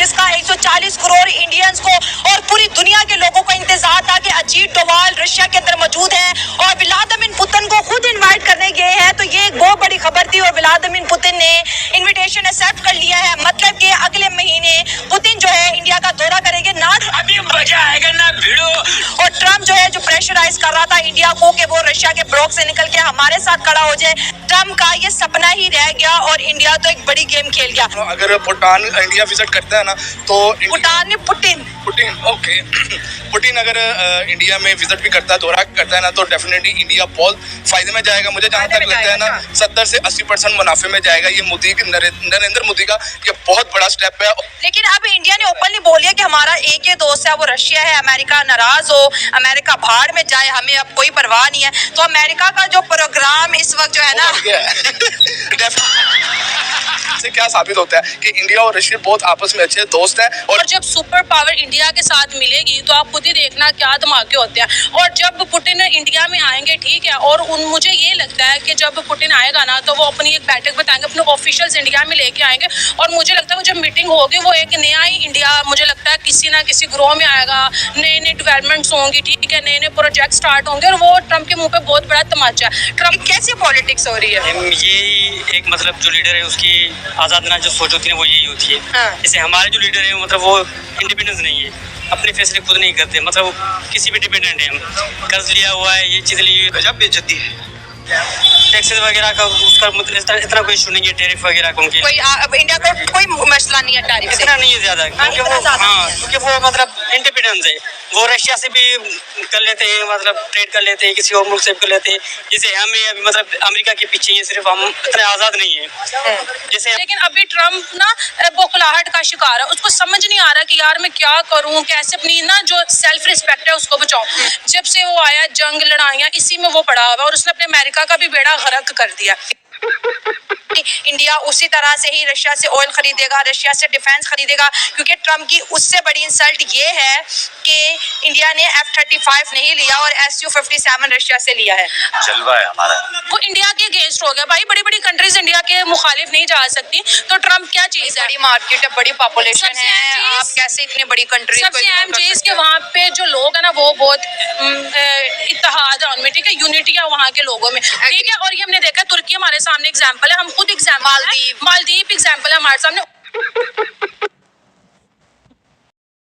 जिसका 140 करोड़ इंडियंस को और पूरी दुनिया के लोगों को इंतजार था कि अजीत डोवाल रशिया के अंदर मौजूद है और व्लादिमीर पुतिन को खुद इनवाइट करने गए हैं। तो ये एक बहुत बड़ी खबर थी और व्लादिमीर पुतिन ने इनविटेशन एक्सेप्ट कर लिया है। मतलब कि अगले महीने पुतिन जो है इंडिया का दौरा करेंगे। ना अभी मजा आएगा ना भिड़ो। और ट्रम्प जो है जो प्रेशराइज कर रहा था इंडिया को कि वो रशिया के ब्लॉक से निकल के हमारे साथ खड़ा हो जाए, ट्रम्प का ये सपना ही रह गया और इंडिया तो एक बड़ी गेम खेल गया। अगर भूटान इंडिया विजिट करता है ना तो भूटान में पुतिन ओके पुतिन अगर इंडिया में विजिट भी करता है, दौरा करता है ना, तो डेफिनेटली इंडिया बहुत फायदे में जाएगा। मुझे जहाँ तक लगता है ना 70 से 80% मुनाफे में जाएगा। ये मोदी नरेंद्र मोदी का ये बहुत बड़ा स्टेप है। लेकिन अब इंडिया ने ओपनली बोल दिया कि हमारा एक ही दोस्त है वो रशिया है। अमेरिका नाराज हो, अमेरिका भाड़ में जाए, हमें अब कोई परवाह नहीं है। तो अमेरिका का जो प्रोग्राम इस वक्त जो है ना से क्या साबित होता है कि इंडिया और रशिया बहुत आपस में अच्छे दोस्त हैं। और जब सुपर पावर इंडिया के साथ मिलेगी तो आप खुद ही देखना क्या धमाके होते हैं। और जब पुतिन इंडिया में आएंगे, ठीक है, और मुझे ये लगता है कि जब पुतिन आएगा ना तो वो अपनी एक बैठक बताएंगे, अपने ऑफिशियल्स इंडिया में लेके आएंगे। और मुझे लगता है जब मीटिंग होगी वो एक नया ही इंडिया, मुझे लगता है किसी ना किसी ग्रोह में आएगा, नए नए डेवलपमेंट्स होंगी, ठीक है, नए नए प्रोजेक्ट स्टार्ट होंगे। और वो ट्रम्प के मुंह पे बहुत बड़ा तमाचा है। ट्रम्प कैसी पॉलिटिक्स हो रही है? ये एक मतलब जो लीडर है उसकी आजादना जो सोच होती है वो यही होती है। हाँ। जैसे हमारे जो लीडर है मतलब वो इंडिपेंडेंस नहीं है, अपने फैसले खुद नहीं करते, मतलब किसी पे डिपेंडेंट है। हम कर्ज लिया हुआ है, ये चीज़ ली, गजब बेइज्जती है। टैक्सेस वगैरह का उसका मतलब इतना कोई इशू नहीं है, टैरिफ वगैरह का उनके कोई इंडिया को कोई मसला नहीं है टैरिफ से। इतना नहीं है ज्यादा, क्योंकि वो क्योंकि वो मतलब इंडिपेंडेंस है। वो रशिया से भी कर लेते हैं, मतलब ट्रेड कर लेते हैं, किसी और मुल्क से भी कर लेते हैं। जैसे हमें अभी मतलब अमेरिका के पीछे है, सिर्फ हम इतने आज़ाद नहीं है जैसे। लेकिन अभी ट्रम्प ना बौखलाहट का शिकार है। उसको समझ नहीं आ रहा कि यार मैं क्या करूं, कैसे अपनी ना जो सेल्फ रिस्पेक्ट है उसको बचाऊं। जब से वो आया, जंग लड़ाइयाँ इसी में वो पड़ा हुआ और उसने अपने अमेरिका का भी बेड़ा गर्क कर दिया। इंडिया उसी तरह से ही रशिया से ऑयल खरीदेगा, रशिया से डिफेंस खरीदेगा, क्योंकि ट्रम्प की उससे बड़ी इंसल्ट ये है कि इंडिया ने F-35 नहीं लिया और Su-57 रशिया से लिया है। जलवा है हमारा। वो इंडिया के अगेंस्ट हो गया। भाई बड़ी बड़ी कंट्रीज इंडिया के मुखालिफ नहीं जा सकती, तो ट्रम्प क्या चीज है? बड़ी मार्केट है, बड़ी पॉपुलेशन सबसे है, अहम चीज- आप कैसे इतनी बड़ी कंट्री सबसे अहम चीज कि वहाँ पे जो लोग है ना वो बहुत इत्तेहाद है उनमें, ठीक है, यूनिटी है वहाँ के लोगों में, ठीक है। और ये हमने देखा, तुर्की हमारे सामने एग्जाम्पल है, हम खुद एग्जाम्पल, मालदीव एग्जाम्पल है हमारे सामने।